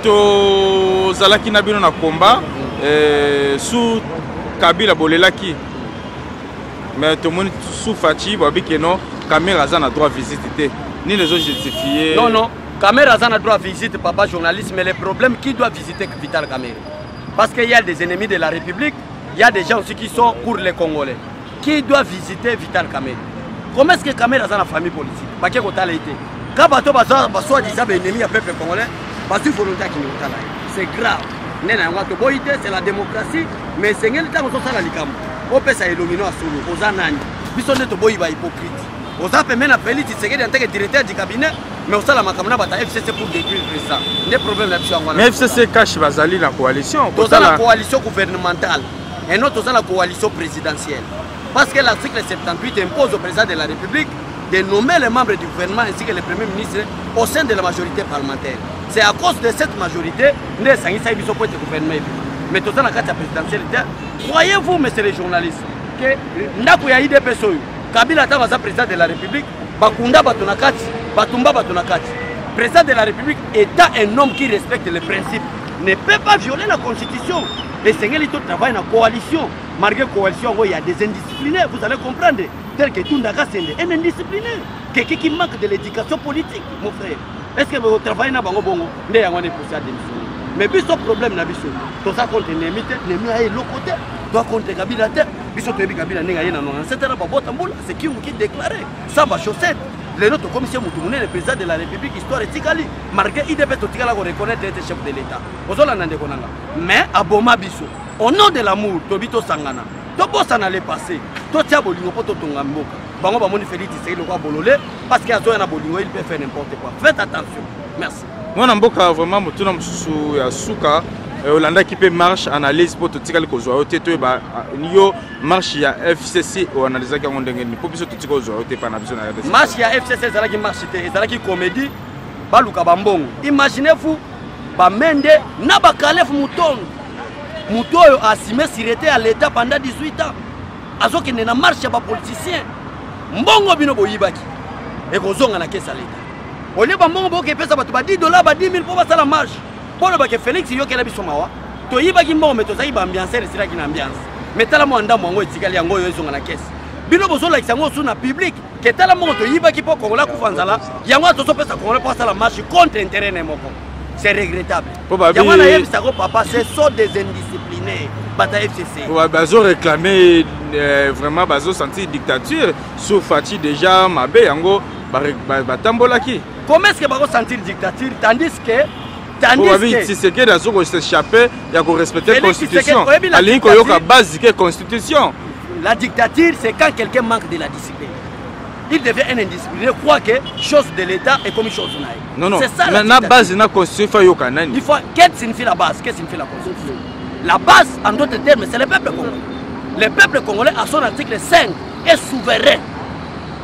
to zalaki na bino na combat sous Kabila bolelaki mais tout le monde sous Fachi babi que non caméra za na droit visiter ni les autres justifier. Non caméra za na droit visite papa journaliste, mais le problème qui doit visiter Vital Kamerhe, parce qu'il y a des ennemis de la République, il y a des gens aussi qui sont pour les Congolais. Qui doit visiter Vital Kamerhe? Comment est-ce que Kamerhe a la famille politique? Parce que quand bato baso disant ennemi à peuple congolais, parce qu'il faut le dire qu'il c'est grave. C'est la démocratie, mais c'est le temps où on s'en likam. On peut s'illuminer à solo, aux anani. Bisson de Toboy va hypocrite. Aux appels même à Félix, c'est en tant que directeur du cabinet, mais au salaire makamna bata FCC pour détruire ça. Des problèmes là-dessus. Mais FCC cache Bazali la coalition. Dans la coalition gouvernementale et non dans la coalition présidentielle. Parce que l'article 78 impose au président de la République de nommer les membres du gouvernement ainsi que le Premier ministre au sein de la majorité parlementaire. C'est à cause de cette majorité que nous avons le gouvernement. Mais tout ça, dans la carte présidentielle, croyez-vous, messieurs les journalistes, que nous avons IDP Kabila est président de la République, Bakunda Batonakati, Batumba Batonakati. Président de la République étant un homme qui respecte les principes, ne peut pas violer la Constitution. Et c'est qu'il travaille dans la coalition. Malgré la coalition, il y a des indisciplinés, vous allez comprendre. Tel que Tundaka c'est un indiscipliné. Quelqu'un qui manque de l'éducation politique, mon frère. Est-ce que vous travaillez dans Bango Bongo? Nous avons poussé à démissionner. Mais puis ce problème, tout ça contre l'ennemi, l'ennemi est l'autre côté. Doit contre Kabila. Biso to Kabila n'est rien dans c'est qui qui déclaré. Ça va chaussette. Les autres commissions Moutoumouné, le président de la République, histoire et Tikali. Marqué IDP Totikala pour reconnaître être chef de l'État. Mais à Boma Biso, au nom de l'amour, Tobito Sangana. Tobosa n'allait passer. Totia Bolingo Poto Tongamboka. Bango Bamoni Félix c'est le roi Bololé. Parce qu'il y a un Bolingo, il peut faire n'importe quoi. Faites attention. Merci. Moi, Namboka vraiment, Moutuna Moussou Yasuka. Olanda qui peut marche analyse pour tout tirer le cozoa. Yo marche ya FCC ou analyse qui on dengue. Pour biso tout tirer le cozoa. Pas na biso na RDC. Marche ya FCC zala qui marche te, zala qui comédie. Baluka bambongo. Imaginez-vous, ba mende na ba kalef mouton. Moutoyo a assumé sûreté à l'État pendant 18 ans. Azo qui na marche ya ba politicien. Mbongo bino boyibaki. Et kozonga na kesa l'État. Olie ba mbongo boke pesa ba $10 ba 10 000 pour ba sala marche. Pour le Félix, il y a des gens qui ont été ambiance, mais tu as ambiance, tu as la caisse. Bino bozo la kisango sous na public, que tu as la moto, il y a qui peut qu'on la coufanzala, il y a un autre personne qui passe la marche contre intérêt. C'est regrettable. Papa, ce sont des indisciplinés. FCC. Bazo réclamer vraiment bazo sentir dictature, sous Fachi déjà, Mabé, Yango, Batambolaki. Comment est-ce que bazo sentir dictature tandis que si c'est que dans ce s'échapper, il y a qu'on respecter la Constitution. La base de la Constitution. La dictature, c'est quand quelqu'un manque de la discipline. Il devient un indiscipliné, croit que chose de l'État est comme chose de l'État. Non, non. C'est ça la base de la Constitution. Il faut. Qu'est-ce que signifie la base? Qu'est-ce que signifie la Constitution? La base, en d'autres termes, c'est le peuple congolais. Le peuple congolais, à son article 5, est souverain.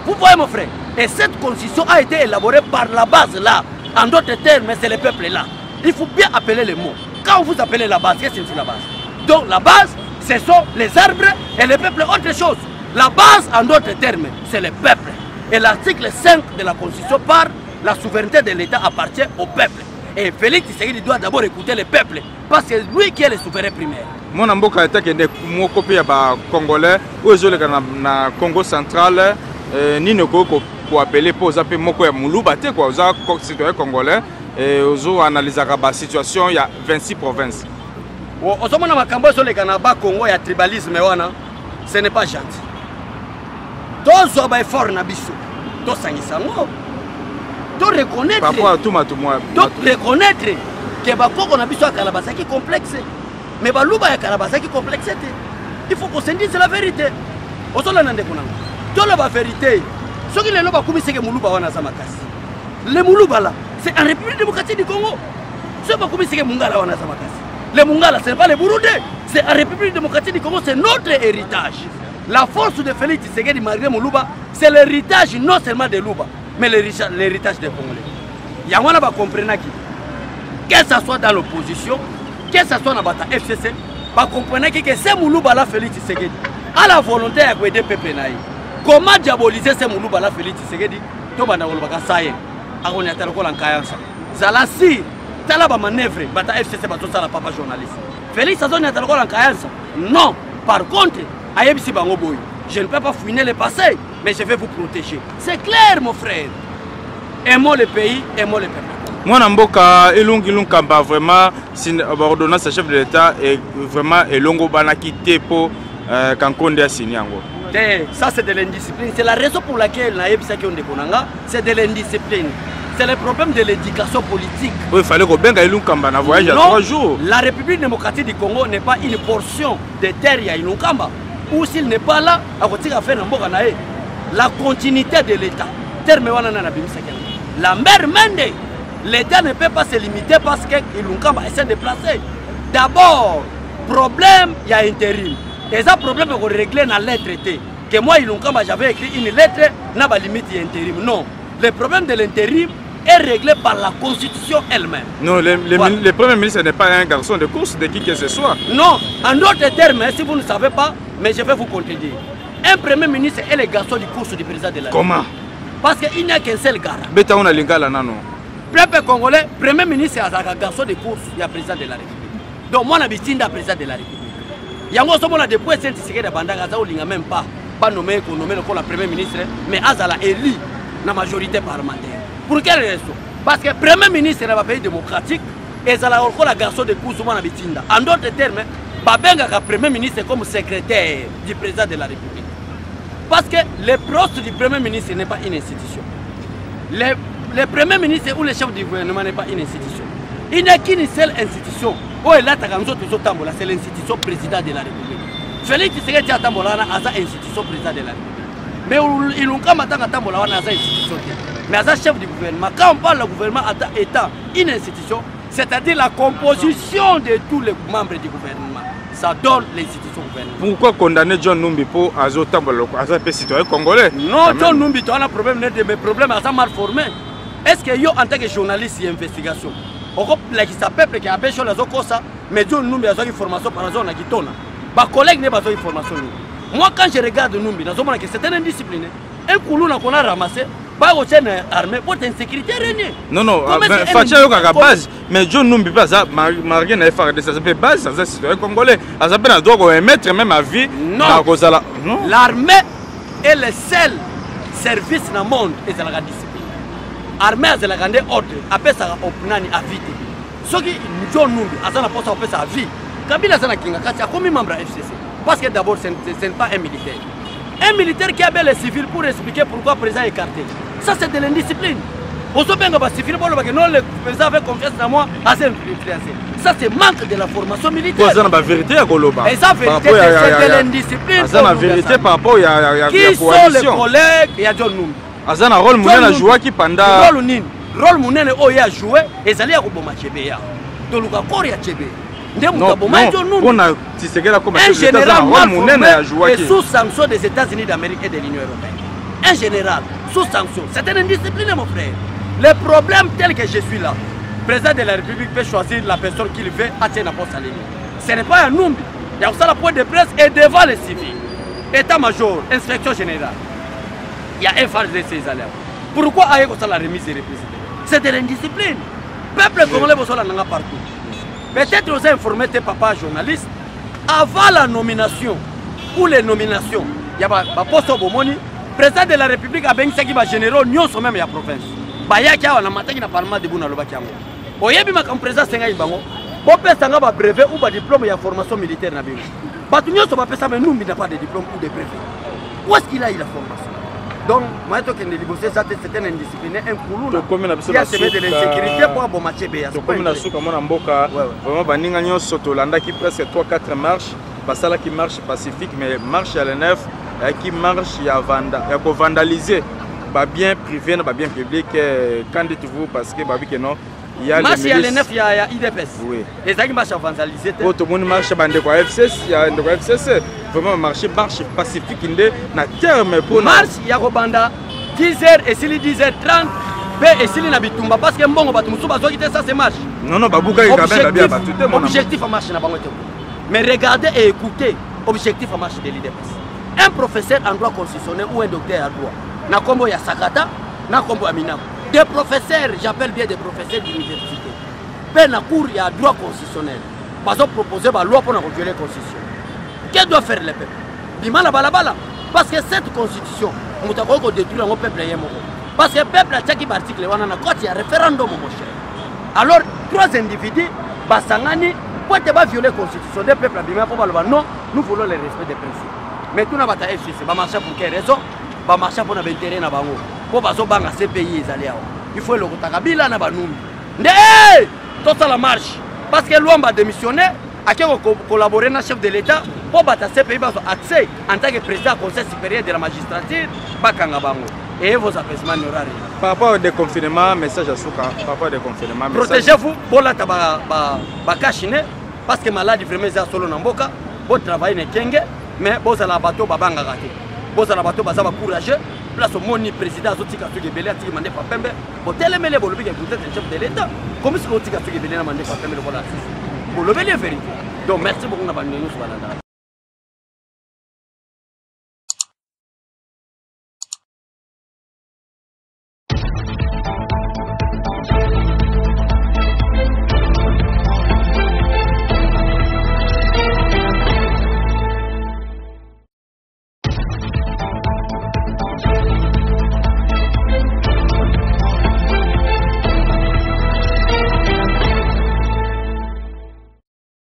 Vous voyez, mon frère? Et cette Constitution a été élaborée par la base là. En d'autres termes, c'est le peuple là. Il faut bien appeler les mots. Quand vous appelez la base, qu'est-ce que signifie la base? Donc la base, ce sont les arbres et le peuple, autre chose. La base, en d'autres termes, c'est le peuple. Et l'article 5 de la Constitution parle, la souveraineté de l'État appartient au peuple. Et Félix Tshisekedi doit d'abord écouter le peuple, parce que c'est lui qui est le souverain primaire. Mon amboka est que mon copie congolais, ou na Congo central, ni ne pour appeler pour appeler moko ya mulubate quoi, aux citoyens congolais. Et aux analyse la situation, il y a 26 provinces. Au moment où sur les Canada, Congo, il y a tribalisme, ce n'est pas gentil. Tous sont forts na biso. Tous sangisango. Tous reconnaître. Parfois tout moi. Donc reconnaître que bakoko na biso à Kalabasaki complexe. Mais baluba ya Kalabasaki complexe. Il faut qu'on se dise la vérité. Au sol nande konanga. Tout la vérité. Ce qui les loba kumisé que muluba wana za makasi. Les muluba là, c'est en République démocratique du Congo. Ce pas kumisé que mungala wana za makasi. Les mungala c'est pas les Burundais, c'est en République démocratique du Congo, c'est notre héritage. La force de Félix Tshisekedi malgré Muluba, c'est l'héritage non seulement de Luba, mais l'héritage des Congolais. Yangwana va comprendre que ce soit dans l'opposition, que ce soit dans la FCC, va comprendre que c'est Muluba la Félix Tshisekedi à la volonté de peuple naï. Comment diaboliser ce Muluba la Félix Tshisekedi? To banda wolbaka saye. Akonya tala ko lankayansa. Zalasi tala ba manœuvre bata FCC bato sala papa journaliste Félix Azoni atalako en kayansa non par contre ayebisi bango boy je ne peux pas fouiner le passé mais je vais vous protéger c'est clair mon frère aimons le pays aimons le peuple. Moi Mboka Elongi Lunkamba vraiment si ordonnance chef de l'État est vraiment Elongo Banaki Tepo Kankonde a signé yango. Ça c'est de l'indiscipline, c'est la raison pour laquelle naïbisa ki on dekonanga, c'est de l'indiscipline. C'est le problème de l'éducation politique. Oui, il fallait que Benga Ilunkamba na voyage à 3 jours. La République démocratique du Congo n'est pas une portion de terre à Ilunkamba. Ou s'il n'est pas là, à côté de faire la continuité de l'État. Terme wana na bimisa kena. La mère Mende. L'État ne peut pas se limiter parce que Ilunkamba essaie de placer. D'abord, problème, il y a intérim. Et ça, problème qu'on régler dans lettre T. Que moi, Ilunkamba, j'avais écrit une lettre, n'a pas limite intérim. Non. Le problème de l'intérim est réglé par la Constitution elle-même. Non, le Premier ministre n'est pas un garçon de course de qui que ce soit. Non. En d'autres termes, si vous ne savez pas, mais je vais vous contredire. Un Premier ministre est le garçon du course du président de la République. Comment? Parce qu'il n'y a qu'un seul gars. Beta on a lingala nano. Peuple congolais, Premier ministre est un garçon de course, il y a président de la République. Donc moi, je suis président de la République. Il y a un garçon qui depuis Saint-Tisigé de Bandanga, il n'y a même pas nommé le Premier ministre, mais Azala élu la majorité parlementaire. Pour quelle raison? Parce que le Premier ministre est un pays démocratique et c'est le garçon de course. En d'autres termes, le Premier ministre comme secrétaire du président de la République. Parce que le poste du Premier ministre n'est pas une institution. Le Premier ministre ou le chef du gouvernement n'est pas une institution. Il n'y a qu'une seule institution. C'est l'institution président de la République. Félix Tshisekedi a institution président de la République. Mais il n'y a pas institution. Mais à chef du gouvernement, quand on parle du gouvernement étant une institution, c'est-à-dire la composition de tous les membres du gouvernement, ça donne l'institution gouvernementale. Pourquoi condamner John Numbi pour un citoyen congolais? Non, John Numbi, tu as un problème, mais problème à ça mal formé. Est-ce que yo en tant que journaliste il y a investigation? On a qui peuple qui a pêché les autres mais John Numbi a une formation par exemple qui tourne. Ma collègue n'est pas une formation. Moi quand je regarde Numbi, c'est un indiscipliné. Un coulou qu'on a ramassé, pas au sein armé pour insécurité régner. Non, Fatia yo kaka base, mais John Numbi pas ça, Marguerite n'a pas de ça, c'est base, ça c'est citoyen congolais. Ça s'appelle droit mettre même à vie. Non. L'armée est le seul service dans le monde et c'est la discipline. L'armée a gardé ordre, après ça opnani à vie. Ce qui John Numbi a ça poste après sa vie. Kabila ça na kinga kati a combien membre FCC? Parce que d'abord ce n'est pas un militaire. Un militaire qui appelle les civils pour expliquer pourquoi le président est écarté. Ça c'est de l'indiscipline. On se bien que civil pour le non le président avait confiance en moi à s'influencer. Ça c'est manque de la formation militaire. Ça la vérité à Koloba. Et ça vérité c'est de l'indiscipline. Ça la vérité par rapport à qui sont les collègues et à John Numbi. Azana rôle Mounen a joué qui pendant rôle Mounen a joué et ça a Boma Chebea. Donc le corps a Chebea. Un général mal formé et sous sanction des États-Unis d'Amérique et de l'Union européenne. Un général sous sanction. C'est un indiscipliné mon frère. Le problème tel que je suis là, le président de la République peut choisir la personne qu'il veut à tirer la poste à l'ennemi. Ce n'est pas un Numbi. Il y a aussi la point de presse et devant les civils. État-major, inspection générale. Il y a un phare de ces alerte. Pourquoi a-t-il la remise des représentants? C'est de l'indiscipline. Le peuple congolais a partout. Peut-être vous avez informé tes papas journalistes avant la nomination ou les nominations. Il y a un poste au Bomoni. Le président de la République a bien dit que généraux n'y sont même à la province. Il y a un parlement de Bounalobakiamo. Il y a un président qui a dit que un brevet ou un diplôme de formation militaire. Il n'y a pas de diplôme ou de brevet. Où est-ce qu'il a eu la formation? Donc, moi, je suis c'est un indiscipliné, un coulou qui a semé de l'insécurité pour Abomaché Béa. Comme la souka mon amboka, vraiment baninga nyo soto landa qui presque 3-4 marches, basala qui marche pacifique mais marche à l'ENF qui marche à vandaliser, pas bien privé, pas bien public. Qu'en dites-vous parce que babi que non. Il y a marche à l'ENF, il y a IDPS. Oui. Les gens qui marchent à vandaliser. Tout le monde marche à FCC, il y a un FCC. Vraiment marche pacifique na terme pour marche ya kobanda 10h et si 10h30 et si na bitumba parce que mbongo batu musuba zo kité ça c'est marche. Non babuka il quand même bien battu. Objectif à marche na bango te. Mais regardez et écoutez objectif à marche de l'IDPS. Un professeur en droit constitutionnel ou un docteur en droit na kombo ya Sakata na kombo Amina. Des professeurs, j'appelle bien des professeurs d'université. paix na cour ya droit constitutionnel bazo proposer ba loi pour violer la constitution. Que doit faire le peuple? Bimala balabala parce que cette constitution mutako ko détruire le peuple yemo. Parce que le peuple a tchaki article wana na côté ya référendum mon cher. Alors trois individus basangani pour te violer la constitution des peuples bimala pour balaba non, nous voulons le respect des principes. Mais tout na bata FCC ba marcher pour quelle raison? Ba marcher pour na intérêt na bango. Pour bazo banga ces pays ezali awa. Il faut le kotakabila na banumi. Ndé toute la marche parce que l'homme a démissionné a collaboré avec le chef de l'État pour battre ces pays accès en tant que président du Conseil supérieur de la magistrature bakanga bango et vos apaisements n'aura rien. Par rapport au déconfinement, message à Souka. Par rapport au déconfinement, protégez-vous, bon là ba kashine parce que maladie vraiment est solo namboka, bon travail ne kenge mais bon ça la bateau babanga raté. Bon ça la bateau bazaba courageux. Place au moni président Zotika Sugebele a demandé par Pembe pour télémêler pour le chef de l'État. Comme si Zotika Sugebele a demandé par Pembe le voilà. Pour le vérité. Donc merci beaucoup.